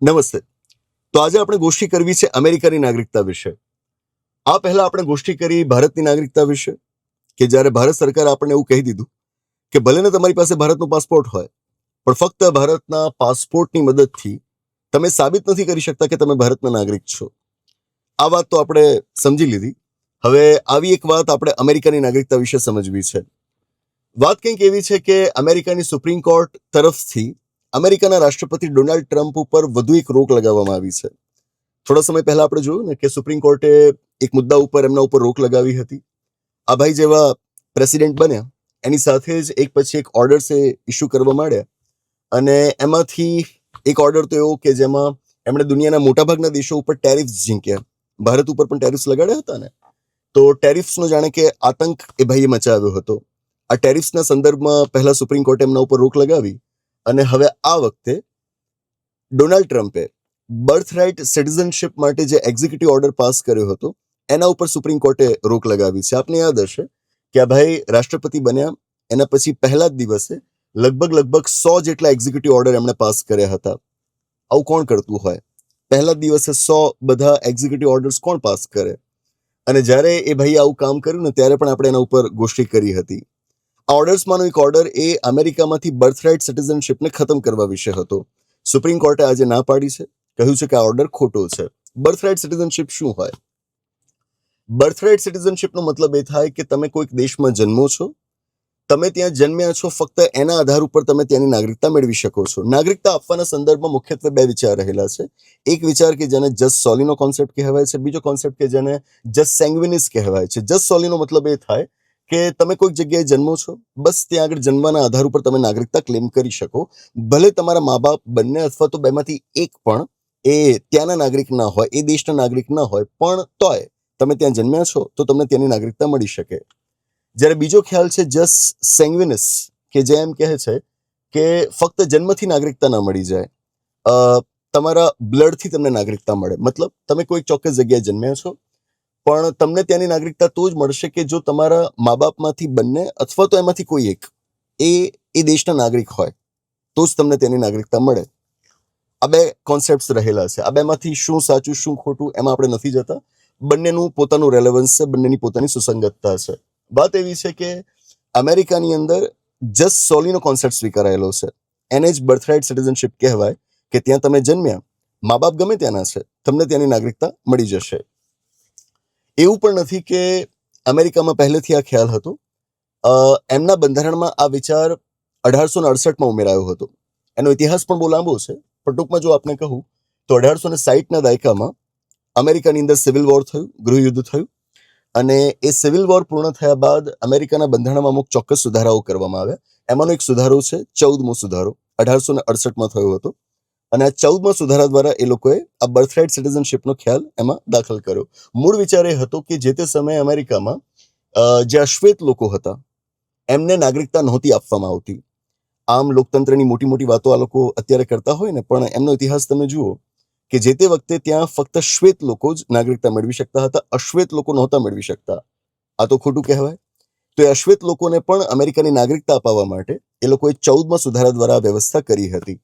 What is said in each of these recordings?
નમસ્તે. તો આજે આપણે ગોષ્ઠી કરવી છે અમેરિકાની નાગરિકતા વિશે. આ પહેલા આપણે ગોષ્ઠી કરી ભારતની નાગરિકતા વિશે, કે જ્યારે ભારત સરકાર આપણને એવું કહી દીધું કે ભલે ને તમારી પાસે ભારતનો પાસપોર્ટ હોય, પણ ફક્ત ભારતના પાસપોર્ટની મદદથી તમે સાબિત નથી કરી શકતા કે તમે ભારતના નાગરિક છો. આ વાત તો આપણે સમજી લીધી. હવે આવી એક વાત આપણે અમેરિકાની નાગરિકતા વિશે સમજવી છે. વાત કંઈક એવી છે કે અમેરિકાની સુપ્રીમ કોર્ટ તરફથી અમેરિકાના રાષ્ટ્રપતિ ડોનાલ્ડ ટ્રમ્પ ઉપર વધુ એક રોક લગાવવામાં આવી છે. થોડા સમય પહેલા આપણે જોયું ને કે સુપ્રીમ કોર્ટે એક મુદ્દા ઉપર એમના ઉપર રોક લગાવી હતી. આ ભાઈ જેવા પ્રેસિડેન્ટ બન્યા એની સાથે જ એક પછી એક ઓર્ડર્સ ઇસ્યુ કરવા માંડ્યા, અને એમાંથી એક ઓર્ડર તો એવો કે જેમાં એમણે દુનિયાના મોટાભાગના દેશો ઉપર ટેરિફ્સ ઝીંક્યા. ભારત ઉપર પણ ટેરિફ્સ લગાડ્યા હતા ને, તો ટેરિફ્સનો જાણે કે આતંક એ ભાઈએ મચાવ્યો હતો. આ ટેરિફ્સના સંદર્ભમાં પહેલા સુપ્રીમ કોર્ટે એમના ઉપર રોક લગાવી, અને હવે આ વખતે ડોનાલ્ડ ટ્રમ્પે બર્થરાઇટ સિટીઝનશિપ માટે જે એક્ઝિક્યુટિવ ઓર્ડર પાસ કર્યો હતો એના ઉપર સુપ્રીમ કોર્ટે રોક લગાવી છે. આપને યાદ હશે કે આ ભાઈ રાષ્ટ્રપતિ બન્યા એના પછી પહેલા જ દિવસે લગભગ 100 જેટલા એક્ઝિક્યુટિવ ઓર્ડર એમણે પાસ કર્યા હતા. આવું કોણ કરતું હોય? પહેલા જ દિવસે 100 બધા એક્ઝિક્યુટિવ ઓર્ડર્સ કોણ પાસ કરે? અને જ્યારે એ ભાઈ આવું કામ કર્યું ને ત્યારે પણ આપણે એના ઉપર ગોષ્ઠી કરી હતી. આ ઓર્ડર્સમાંનો એક ઓર્ડર એ અમેરિકામાંથી બર્થરાઇટ સિટીઝનશિપને ખતમ કરવા વિશે હતો. સુપ્રીમ કોર્ટે આજે ના પાડી છે, કહ્યું છે કે આ ઓર્ડર ખોટો છે. બર્થરાઇટ સિટીઝનશિપ શું હોય? બર્થરાઇટ સિટીઝનશિપનો મતલબ એ થાય કે તમે કોઈક દેશમાં જન્મો છો, તમે ત્યાં જન્મ્યા છો, ફક્ત એના આધાર ઉપર તમે ત્યાંની નાગરિકતા મેળવી શકો છો. નાગરિકતા આપવાના સંદર્ભમાં મુખ્યત્વે બે વિચાર રહેલા છે. એક વિચાર કે જેને જસ સોલીનો કોન્સેપ્ટ કહેવાય છે, બીજો કોન્સેપ્ટ કે જેને જસ સેંગ્વિનિસ કહેવાય છે. જસ સોલીનો મતલબ એ થાય કે તમે કોઈક જગ્યાએ જન્મો છો, બસ ત્યાં આગળ જન્મવાના આધાર ઉપર તમે નાગરિકતા ક્લેમ કરી શકો. ભલે તમારા મા બાપ બંને અથવા તો બેમાંથી એક પણ એ ત્યાંના નાગરિક ના હોય, એ દેશના નાગરિક ના હોય, પણ તોય તમે ત્યાં જન્મ્યા છો તો તમને ત્યાંની નાગરિકતા મળી શકે. જ્યારે બીજો ખ્યાલ છે જસ સેંગ્વિનિસ, કે જે એમ કહે છે કે ફક્ત જન્મથી નાગરિકતા ના મળી જાય, તમારા બ્લડથી તમને નાગરિકતા મળે. મતલબ તમે કોઈ ચોક્કસ જગ્યાએ જન્મ્યા છો, પણ તમને ત્યાંની નાગરિકતા તો જ મળશે કે જો તમારા મા બાપમાંથી બંને અથવા તો એમાંથી કોઈ એક એ દેશના નાગરિક હોય, તો જ તમને તેની નાગરિકતા મળે. આ બે કોન્સેપ્ટ્સ રહેલા છે. આ બેમાંથી શું સાચું શું ખોટું એમાં આપણે નથી જતા. બંનેનું પોતાનું રેલેવન્સ છે, બંનેની પોતાની સુસંગતતા છે. વાત એવી છે કે અમેરિકાની અંદર જસ સોલીનો કોન્સેપ્ટ સ્વીકારાયેલો છે. એને જ બર્થરાઇટ સિટીઝનશિપ કહેવાય, કે ત્યાં તમે જન્મ્યા, મા બાપ ગમે ત્યાંના છે, તમને ત્યાંની નાગરિકતા મળી જશે. એવું પણ નથી કે અમેરિકામાં પહેલેથી આ ખ્યાલ હતો. એમના બંધારણમાં આ વિચાર 1868માં ઉમેરાયો હતો. એનો ઇતિહાસ પણ બહુ લાંબો છે, પણ ટૂંકમાં જો આપને કહું તો 1860ના દાયકામાં અમેરિકાની અંદર સિવિલ વોર થયું, ગૃહયુદ્ધ થયું, અને એ સિવિલ વોર પૂર્ણ થયા બાદ અમેરિકાના બંધારણમાં અમુક ચોક્કસ સુધારાઓ કરવામાં આવ્યા. એમાંનો એક સુધારો છે 14મો સુધારો, 1868માં થયો હતો. અને આ 14મા સુધારા દ્વારા એ લોકોએ આ બર્થરાઇટ સિટીઝનશિપનો ખ્યાલ એમાં દાખલ કર્યો. મૂળ વિચાર એ હતો કે જે તે સમયે અમેરિકામાં જે અશ્વેત લોકો હતા એમને નાગરિકતા નહોતી આપવામાં આવતી. આમ લોકતંત્રની મોટી મોટી વાતો આ લોકો અત્યારે કરતા હોય ને, પણ એમનો ઇતિહાસ તમે જુઓ કે જે તે વખતે ત્યાં ફક્ત શ્વેત લોકો જ નાગરિકતા મેળવી શકતા હતા, અશ્વેત લોકો નહોતા મેળવી શકતા. આ તો ખોટું કહેવાય. તો એ અશ્વેત લોકોને પણ અમેરિકાની નાગરિકતા અપાવવા માટે એ લોકોએ 14મા સુધારા દ્વારા વ્યવસ્થા કરી હતી.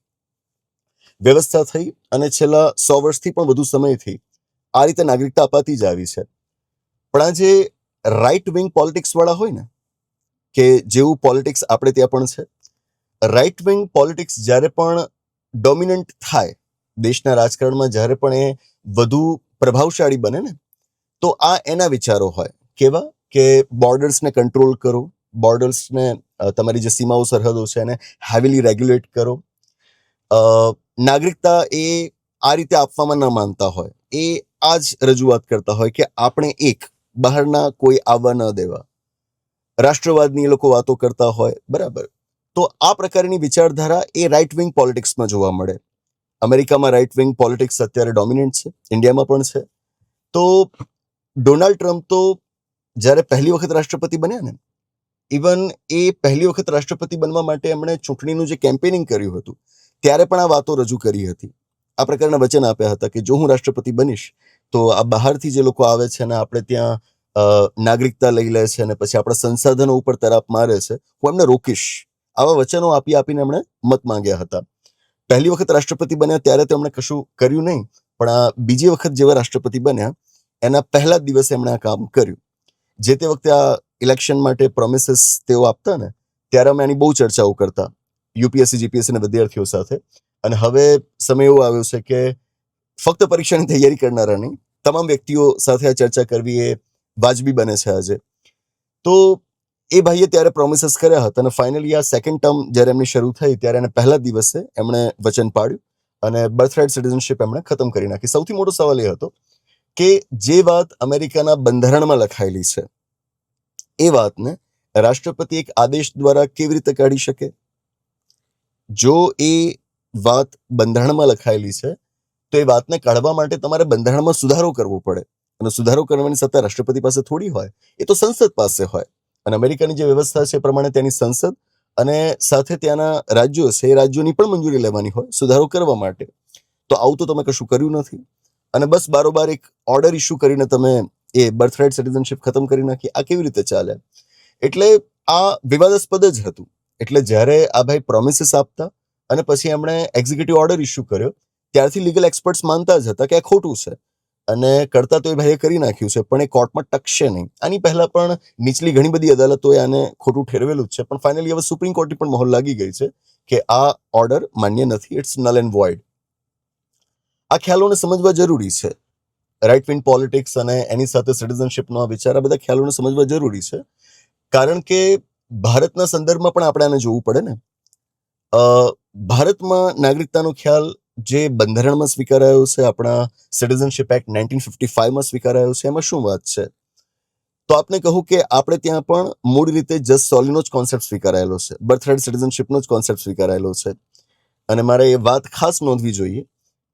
વ્યવસ્થા થઈ અને છેલ્લા 100 વર્ષથી પણ વધુ સમયથી આ રીતે નાગરિકતા અપાતી જ આવી છે. પણ આ જે રાઇટ વિંગ પોલિટિક્સ વાળા હોય ને, કે જેવું પોલિટિક્સ આપણે ત્યાં પણ છે, રાઇટ વિંગ પોલિટિક્સ જ્યારે પણ ડોમિનન્ટ થાય દેશના રાજકારણમાં, જ્યારે પણ એ વધુ પ્રભાવશાળી બને ને, તો આ એના વિચારો હોય. કેવા? કે બોર્ડર્સને કંટ્રોલ કરો, બોર્ડર્સને, તમારી જે સીમાઓ સરહદો છે એને હેવીલી રેગ્યુલેટ કરો. નાગરિકતા એ આ રીતે આપવામાં ન માનતા હોય, એ આ જ રજૂઆત કરતા હોય કે આપણે એક, બહારના કોઈ આવવા ન દેવા. રાષ્ટ્રવાદની એ લોકો વાતો કરતા હોય, બરાબર. તો આ પ્રકારની વિચારધારા એ રાઇટ વિંગ પોલિટિક્સમાં જોવા મળે. અમેરિકામાં રાઇટ વિંગ પોલિટિક્સ અત્યારે ડોમિનન્ટ છે, ઇન્ડિયામાં પણ છે. તો ડોનાલ્ડ ટ્રમ્પ તો જ્યારે પહેલી વખત રાષ્ટ્રપતિ બન્યા ને, ઇવન એ પહેલી વખત રાષ્ટ્રપતિ બનવા માટે એમણે ચૂંટણીનું જે કેમ્પેનિંગ કર્યું હતું ત્યારે પણ આ વાતો રજૂ કરી હતી. આ પ્રકારના વચન આપ્યા હતા કે જો હું રાષ્ટ્રપતિ બનીશ તો આ બહારથી જે લોકો આવે છે ને આપણે ત્યાં નાગરિકતા લઈ લે છે અને પછી આપણા સંસાધનો ઉપર તરાપ મારે છે, હું એમને રોકીશ. આવા વચનો આપીને એમણે મત માંગ્યા હતા. પહેલી વખત રાષ્ટ્રપતિ બન્યા ત્યારે તેમણે કશું કર્યું નહીં, પણ આ બીજી વખત જેવા રાષ્ટ્રપતિ બન્યા એના પહેલા જ દિવસે એમણે આ કામ કર્યું. જે તે વખતે આ ઇલેક્શન માટે પ્રોમિસીસ તેઓ આપતા ને ત્યારે અમે આની બહુ ચર્ચાઓ કરતા યુપીએસસી જીપીએસસી ના વિદ્યાર્થીઓ સાથે. અને હવે સમય એવો આવ્યો છે કે ફક્ત પરીક્ષાની તૈયારી કરનારા નહીં, તમામ વ્યક્તિઓ સાથે આ ચર્ચા કરવી એ વાજબી બને છે આજે. તો એ ભાઈએ ત્યારે પ્રોમિસીસ કર્યા હતા અને ફાઇનલી આ સેકન્ડ ટર્મ જ્યારે એમની શરૂ થઈ ત્યારે એને પહેલા દિવસે એમણે વચન પાડ્યું અને બર્થરાઇટ સિટીઝનશીપ એમણે ખતમ કરી નાખી. સૌથી મોટો સવાલ એ હતો કે જે વાત અમેરિકાના બંધારણમાં લખાયેલી છે એ વાતને રાષ્ટ્રપતિ એક આદેશ દ્વારા કેવી રીતે કાઢી શકે? જો એ વાત બંધારણમાં લખાયેલી છે તો એ વાતને કાઢવા માટે તમારે બંધારણમાં સુધારો કરવો પડે, અને સુધારો કરવાની સત્તા રાષ્ટ્રપતિ પાસે થોડી હોય, એ તો સંસદ પાસે હોય. અને અમેરિકાની જે વ્યવસ્થા છે એ પ્રમાણે ત્યાંની સંસદ અને સાથે ત્યાંના રાજ્યો છે એ રાજ્યોની પણ મંજૂરી લેવાની હોય સુધારો કરવા માટે. તો આવું તો તમે કશું કર્યું નથી અને બસ બારોબાર એક ઓર્ડર ઇસ્યુ કરીને તમે એ બર્થરાઇટ સિટીઝનશીપ ખતમ કરી નાખી. આ કેવી રીતે ચાલે? એટલે આ વિવાદાસ્પદ જ હતું. એટલે જ્યારે આ ભાઈ પ્રોમિસીસ આપતા અને પછી એમણે એક્ઝિક્યુટિવ ઓર્ડર ઇસ્યુ કર્યો ત્યારથી લીગલ એક્સપર્ટ્સ માનતા જ હતા કે આ ખોટું છે અને કરતા તો એ ભાઈએ કરી નાખ્યું છે, પણ એ કોર્ટમાં ટકશે નહીં. આની પહેલા પણ નીચલી ઘણી બધી અદાલતોએ આને ખોટું ઠેરવેલું જ છે, પણ ફાઇનલી હવે સુપ્રીમ કોર્ટની પણ મહોર લાગી ગઈ છે કે આ ઓર્ડર માન્ય નથી, ઇટ્સ નલ એન્ડ વોઇડ. આ ખ્યાલોને સમજવા જરૂરી છે. રાઇટ વિંગ પોલિટિક્સ અને એની સાથે સિટીઝનશીપનો આ વિચાર, આ બધા ખ્યાલોને સમજવા જરૂરી છે. કારણ કે ભારતના સંદર્ભમાં પણ આપણે આને જોવું પડે ને. ભારતમાં નાગરિકતાનો ખ્યાલ જે બંધારણમાં સ્વીકારાયો છે, આપણા સિટીઝનશીપ એક્ટ 1955માં સ્વીકારાયો છે, એમાં શું વાત છે? તો આપને કહું કે આપણે ત્યાં પણ મૂળ રીતે જસ્ટ સોલીનો જ કોન્સેપ્ટ સ્વીકારાયેલો છે, બર્થરાઇટ સિટીઝનશીપનો જ કોન્સેપ્ટ સ્વીકારાયેલો છે. અને મારે એ વાત ખાસ નોંધવી જોઈએ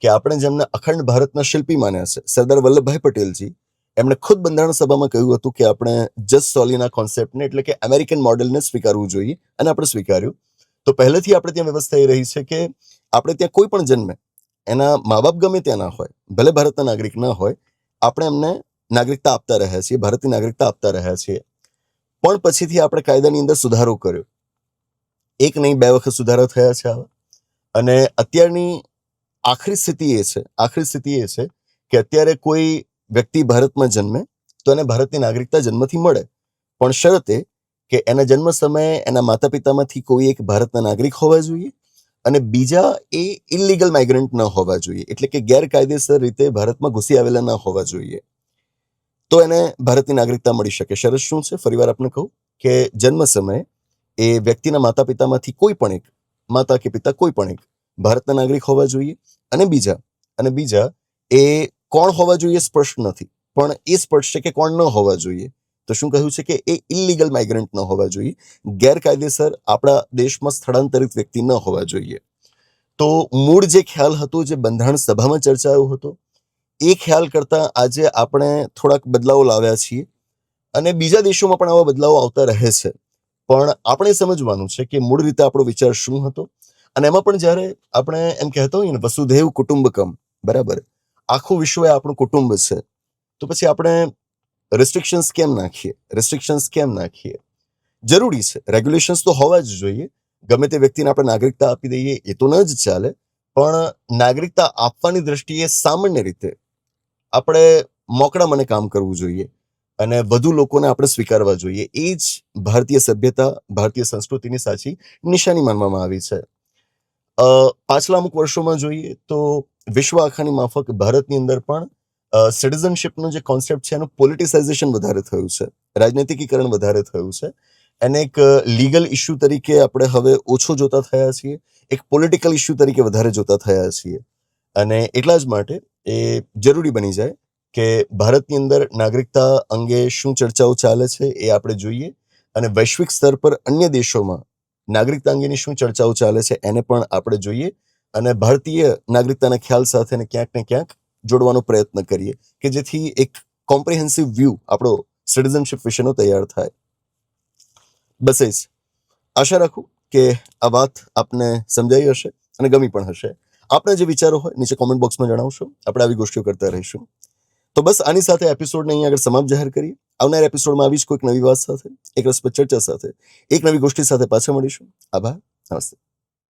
કે આપણે જેમને અખંડ ભારતના શિલ્પી માન્યા છે, સરદાર વલ્લભભાઈ પટેલજી, એમણે ખુદ બંધારણ સભામાં કહ્યું હતું કે આપણે જસ્ટ સોલીના કોન્સેપ્ટને એટલે કે અમેરિકન મોડેલને સ્વીકારવું જોઈએ, અને આપણે સ્વીકાર્યું. તો પહેલેથી આપણે ત્યાં વ્યવસ્થા એ રહી છે કે આપણે ત્યાં કોઈ પણ જન્મે એના મા બાપ ગમે ત્યાં ના હોય, ભલે ભારતના નાગરિક ના હોય, આપણે એમને નાગરિકતા આપતા રહ્યા છીએ, ભારતની નાગરિકતા આપતા રહ્યા છીએ. પણ પછીથી આપણે કાયદાની અંદર સુધારો કર્યો. એક નહીં, 2 વખત સુધારા થયા છે આવા. અને અત્યારની આખરી સ્થિતિ એ છે કે અત્યારે કોઈ વ્યક્તિ ભારતમાં જન્મે તો એને ભારતની નાગરિકતા જન્મથી મળે, પણ શરતે કે એના જન્મ સમયે એના માતા પિતામાંથી કોઈ એક ભારતના નાગરિક હોવા જોઈએ અને બીજા એ ઇલીગલ માઇગ્રન્ટ ન હોવા જોઈએ, એટલે કે ગેરકાયદેસર રીતે ભારતમાં ઘૂસી આવેલા ન હોવા જોઈએ, તો એને ભારતની નાગરિકતા મળી શકે. શરત શું છે? ફરીવાર આપને કહું કે જન્મ સમયે એ વ્યક્તિના માતા પિતામાંથી કોઈ પણ એક, માતા કે પિતા કોઈ પણ એક ભારતના નાગરિક હોવા જોઈએ, અને બીજા એ કોણ હોવા જોઈએ સ્પષ્ટ નથી, પણ એ સ્પષ્ટ છે કે કોણ ન હોવા જોઈએ. તો શું કહ્યું છે કે એ ઇલીગલ માઇગ્રન્ટ ન હોવા જોઈએ, ગેરકાયદેસર આપણા દેશમાં સ્થળાંતરિત વ્યક્તિ ન હોવા જોઈએ. તો મૂળ જે ખ્યાલ હતો, જે બંધારણ સભામાં ચર્ચાયો હતો, એ ખ્યાલ કરતાં આજે આપણે થોડાક બદલાવો લાવ્યા છીએ અને બીજા દેશોમાં પણ આવા બદલાવો આવતા રહે છે. પણ આપણે સમજવાનું છે કે મૂળ રીતે આપણો વિચાર શું હતો. અને એમાં પણ જ્યારે આપણે એમ કહેતા હોઈએ ને વસુધૈવ કુટુંબકમ, બરાબર, આખું વિશ્વ એ આપણું કુટુંબ છે, તો પછી આપણે રેસ્ટ્રિક્શન્સ કેમ નાખીએ? જરૂરી છે, રેગ્યુલેશન્સ તો હોવા જ જોઈએ. ગમે તે વ્યક્તિને આપણે નાગરિકતા આપી દઈએ એ તો ન જ ચાલે, પણ નાગરિકતા આપવાની દ્રષ્ટિએ સામાન્ય રીતે આપણે મોકળા મને કામ કરવું જોઈએ અને વધુ લોકોને આપણે સ્વીકારવા જોઈએ. એ જ ભારતીય સભ્યતા, ભારતીય સંસ્કૃતિની સાચી નિશાની માનવામાં આવી છે. પાછલા અમુક વર્ષોમાં જોઈએ તો વિશ્વ આખાની માફક ભારતની અંદર પણ સિટીઝનશીપનો જે કોન્સેપ્ટ છે એનું પોલિટિસાઇઝેશન વધારે થયું છે, રાજનૈતિકીકરણ વધારે થયું છે. એને એક લીગલ ઇસ્યુ તરીકે આપણે હવે ઓછો જોતા થયા છીએ, એક પોલિટિકલ ઇસ્યુ તરીકે વધારે જોતા થયા છીએ. અને એટલા જ માટે એ જરૂરી બની જાય કે ભારતની અંદર નાગરિકતા અંગે શું ચર્ચાઓ ચાલે છે એ આપણે જોઈએ, અને વૈશ્વિક સ્તર પર અન્ય દેશોમાં નાગરિકતા અંગેની શું ચર્ચાઓ ચાલે છે એને પણ આપણે જોઈએ, અને ભારતીય નાગરિકતાના ખ્યાલ સાથે ક્યાંક ને ક્યાંક જોડવાનો પ્રયત્ન કરીએ કે જેથી એક કોમ્પ્રિહેન્સિવ વ્યૂ આપણો સિટીઝનશીપ વિશેનો તૈયાર થાય. બસ એ જ આશા રાખું કે આ વાત આપને સમજાઈ હશે અને ગમી પણ હશે. આપના જે વિચારો હોય નીચે કોમેન્ટ બોક્સમાં જણાવશો, આપણે આવી ગોષ્ઠીઓ કરતા રહીશું. તો બસ આની સાથે એપિસોડને અહીં આગળ સમાપ્ત જાહેર કરીએ. આવનાર એપિસોડમાં આવી જ કોઈક નવી વાત સાથે, એક રસપ્રદ ચર્ચા સાથે, એક નવી ગોષ્ઠી સાથે પાછા મળીશું. આભાર, નમસ્તે.